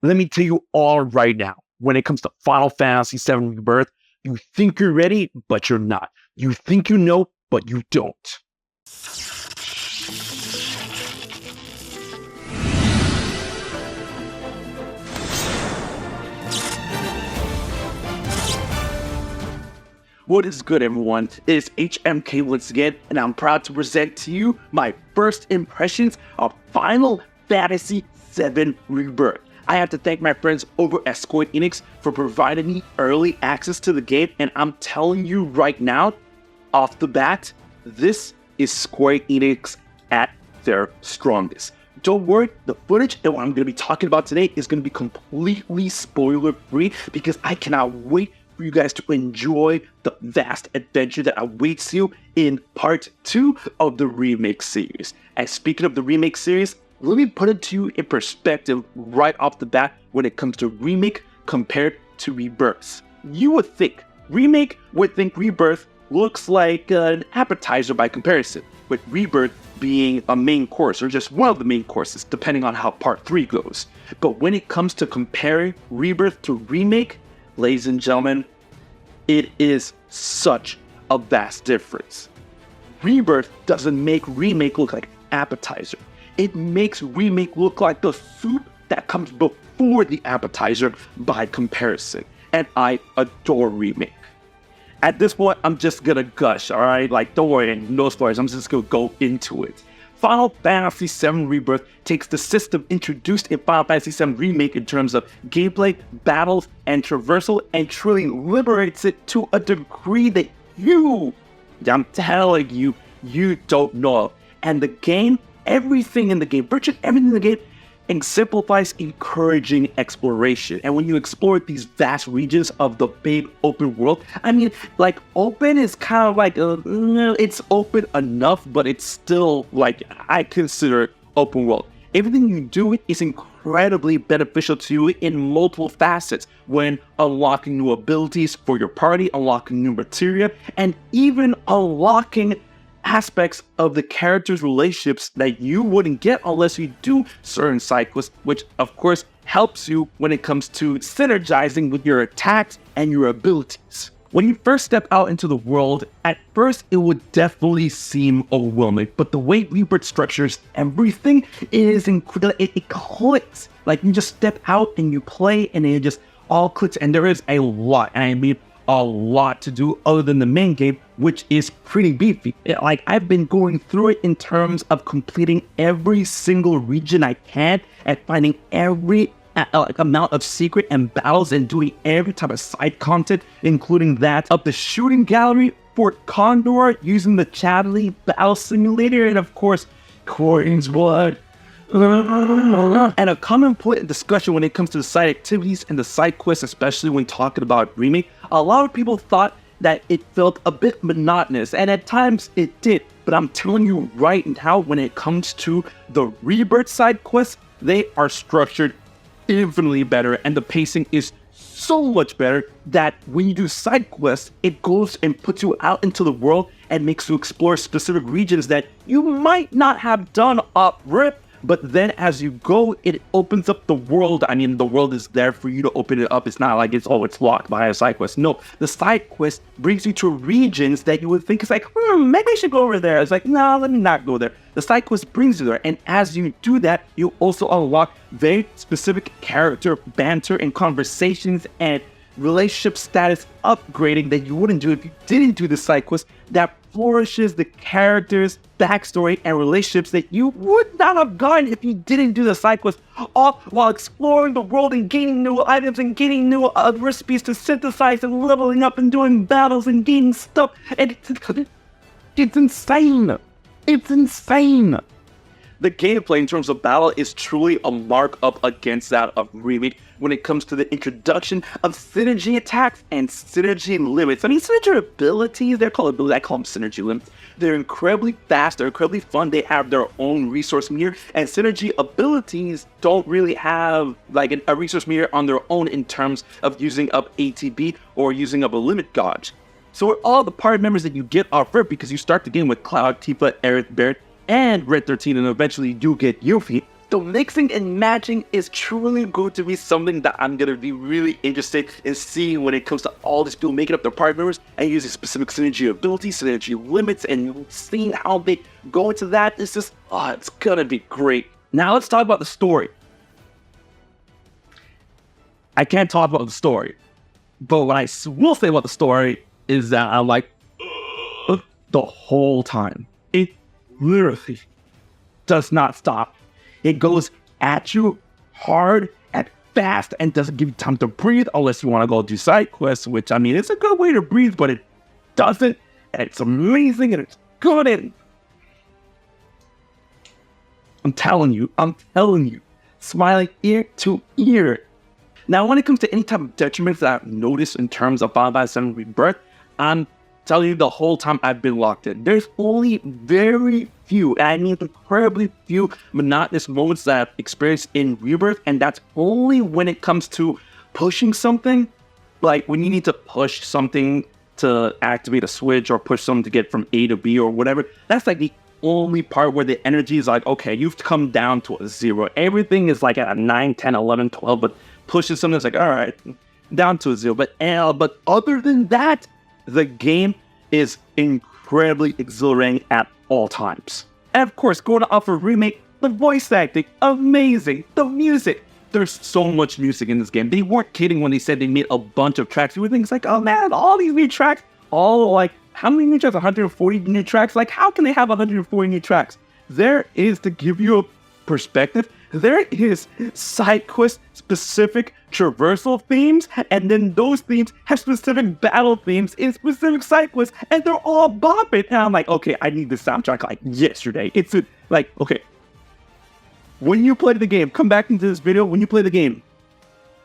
Let me tell you all right now, when it comes to Final Fantasy VII Rebirth, you think you're ready, but you're not. You think you know, but you don't. What is good, everyone? It is HMK once again, and I'm proud to present to you my first impressions of Final Fantasy VII Rebirth. I have to thank my friends over at Square Enix for providing me early access to the game, and I'm telling you right now, off the bat, this is Square Enix at their strongest. Don't worry, the footage and what I'm going to be talking about today is going to be completely spoiler-free because I cannot wait for you guys to enjoy the vast adventure that awaits you in part 2 of the remake series. And speaking of the remake series, let me put it to you in perspective right off the bat when it comes to remake compared to Rebirth. You would think Rebirth looks like an appetizer by comparison, with Rebirth being a main course or just one of the main courses depending on how part 3 goes. But when it comes to comparing Rebirth to remake, ladies and gentlemen, it is such a vast difference. Rebirth doesn't make remake look like appetizer. It makes remake look like the soup that comes before the appetizer by comparison. And I adore remake. At this point, I'm just gonna gush, alright? Like, don't worry, no spoilers, I'm just gonna go into it. Final Fantasy VII Rebirth takes the system introduced in Final Fantasy VII Remake in terms of gameplay, battles, and traversal, and truly liberates it to a degree that I'm telling you, you don't know. And the game, everything in the game, virtually everything in the game, exemplifies encouraging exploration. And when you explore these vast regions of the big open world, I mean, like, open is kind of like, it's open enough, but it's still, like, I consider open world. Everything you do is incredibly beneficial to you in multiple facets when unlocking new abilities for your party, unlocking new materia, and even unlocking aspects of the characters' relationships that you wouldn't get unless you do certain side quests, which of course helps you when it comes to synergizing with your attacks and your abilities. When you first step out into the world, at first it would definitely seem overwhelming, but the way Rebirth structures everything is incredible. It clicks. Like, you just step out and you play and it just all clicks, and there is a lot, and I mean a lot to do other than the main game, which is pretty beefy. Like, I've been going through it in terms of completing every single region I can and finding every amount of secret and battles and doing every type of side content, including that of the shooting gallery, Fort Condor, using the Chatterley Battle Simulator, and of course, Corey's Blood. And a common point in discussion when it comes to the side activities and the side quests, especially when talking about remake, a lot of people thought that it felt a bit monotonous, and at times it did. But I'm telling you right now, when it comes to the Rebirth side quests, they are structured infinitely better, and the pacing is so much better that when you do side quests, it goes and puts you out into the world and makes you explore specific regions that you might not have done off rip. But then as you go, it opens up the world. I mean, the world is there for you to open it up. It's not like it's locked by a side quest. No, the side quest brings you to regions that you would think is like, maybe I should go over there. It's like, no, let me not go there. The side quest brings you there. And as you do that, you also unlock very specific character banter and conversations and relationship status upgrading that you wouldn't do if you didn't do the side quest, that flourishes the characters' backstory and relationships that you would not have gotten if you didn't do the side quest, all while exploring the world and gaining new items and gaining new recipes to synthesize and leveling up and doing battles and gaining stuff. And it's insane. It's insane. The gameplay in terms of battle is truly a mark up against that of remake when it comes to the introduction of synergy attacks and synergy limits. I mean, synergy abilities, they're called abilities, I call them synergy limits. They're incredibly fast, they're incredibly fun, they have their own resource meter, and synergy abilities don't really have like a resource meter on their own in terms of using up ATB or using up a limit gauge. So all the party members that you get are fair because you start the game with Cloud, Tifa, Aerith, Barret, and Red 13, and eventually you do get Yuffie. So mixing and matching is truly going to be something that I'm going to be really interested in seeing when it comes to all these people making up their party members and using specific synergy abilities, synergy limits, and seeing how they go into that. It's just, it's going to be great. Now let's talk about the story. I can't talk about the story, but what I will say about the story is that I'm like, the whole time. It literally does not stop. It goes at you hard and fast and doesn't give you time to breathe unless you want to go do side quests, which, I mean, it's a good way to breathe, but it doesn't, and it's amazing, and it's good, and I'm telling you, smiling ear to ear. Now, when it comes to any type of detriments that I've noticed in terms of Final Fantasy VII Rebirth, I'm telling you the whole time I've been locked in. There's only very few, and I mean incredibly few, monotonous moments that I've experienced in Rebirth, and that's only when it comes to pushing something. Like when you need to push something to activate a switch or push something to get from A to B or whatever. That's like the only part where the energy is like, okay, you've come down to a 0. Everything is like at a 9, 10, 11, 12, but pushing something is like, all right, down to a 0. But other than that, the game is incredibly exhilarating at all times. And of course, going to offer remake, the voice acting, amazing. The music, there's so much music in this game. They weren't kidding when they said they made a bunch of tracks. You would think it's like, oh man, all these new tracks, all like, how many new tracks? 140 new tracks? Like, how can they have 140 new tracks? There is, to give you a perspective, there is side quest specific traversal themes, and then those themes have specific battle themes in specific side quests, and they're all bopping. And I'm like, okay, I need the soundtrack like yesterday. It's like, okay, when you play the game, come back into this video, when you play the game,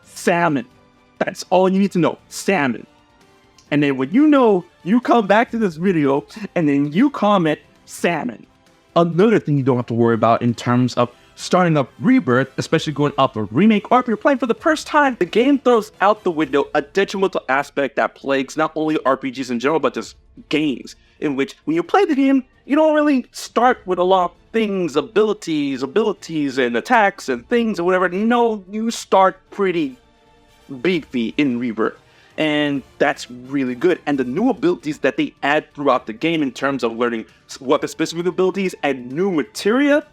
salmon. That's all you need to know, salmon. And then when you know, you come back to this video, and then you comment salmon. Another thing you don't have to worry about in terms of starting up Rebirth, especially going up a remake, or if you're playing for the first time, the game throws out the window a detrimental aspect that plagues not only RPGs in general, but just games, in which when you play the game, you don't really start with a lot of things, abilities and attacks and things and whatever. No, you start pretty beefy in Rebirth. And that's really good. And the new abilities that they add throughout the game in terms of learning weapon-specific abilities and new materia,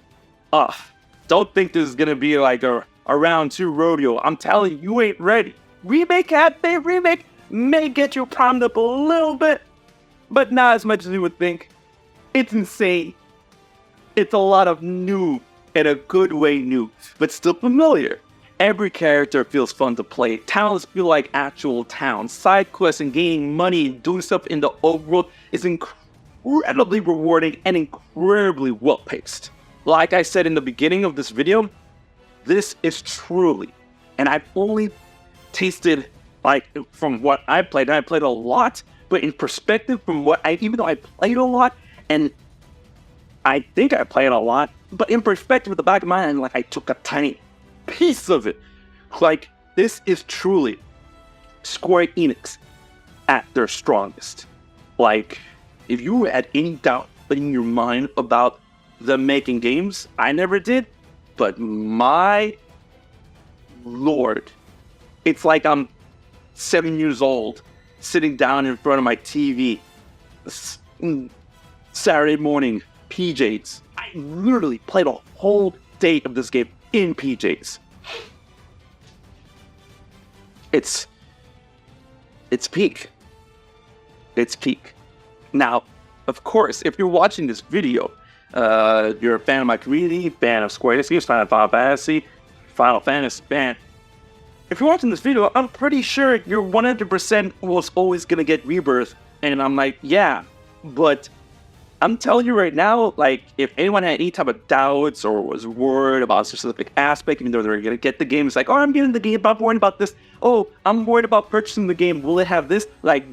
don't think this is going to be like a round 2 rodeo. I'm telling you, you ain't ready. Remake may get you primed up a little bit, but not as much as you would think. It's insane. It's a lot of new, in a good way new, but still familiar. Every character feels fun to play. Towns feel like actual towns. Side quests and gaining money and doing stuff in the overworld is incredibly rewarding and incredibly well-paced. Like I said in the beginning of this video, this is truly, and I've only tasted, like, from what I played, and I played a lot, but in perspective from what even though I played a lot, and I think I played a lot, but in perspective at the back of my mind, like, I took a tiny piece of it. Like, this is truly Square Enix at their strongest. Like, if you had any doubt in your mind about them making games, I never did, but my lord, it's like I'm 7 years old, sitting down in front of my TV, Saturday morning, PJs. I literally played a whole day of this game in PJs. It's peak. It's peak. Now, of course, if you're watching this video, you're a fan of my community, fan of Square Enix, fan of Final Fantasy, fan. If you're watching this video, I'm pretty sure you're 100% was always gonna get Rebirth, and I'm like, yeah, but I'm telling you right now, like, if anyone had any type of doubts or was worried about a specific aspect, even though they're gonna get the game, it's like, oh, I'm getting the game, but I'm worried about this. Oh, I'm worried about purchasing the game. Will it have this? Like,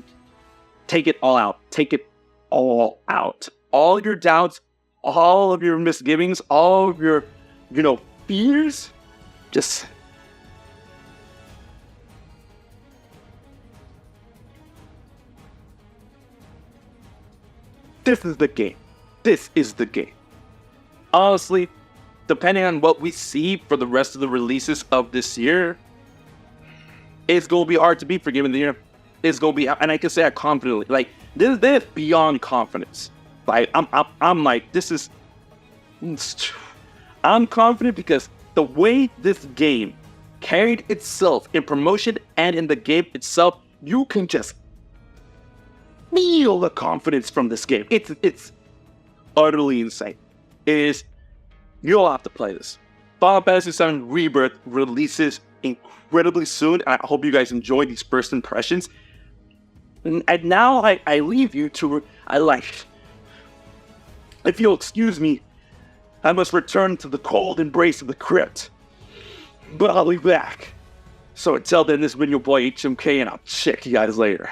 take it all out. Take it all out. All your doubts, all of your misgivings, all of your, fears, just this is the game. This is the game. Honestly, depending on what we see for the rest of the releases of this year, it's gonna be hard to beat for Game of the Year. It's gonna be, and I can say that confidently. Like this is beyond confidence. Like I'm like this is. I'm confident because the way this game carried itself in promotion and in the game itself, you can just feel the confidence from this game. It's utterly insane. It is. You'll have to play this. Final Fantasy VII Rebirth releases incredibly soon. I hope you guys enjoy these first impressions. And now I leave you to if you'll excuse me, I must return to the cold embrace of the crypt. But I'll be back. So until then, this has been your boy HMK, and I'll check you guys later.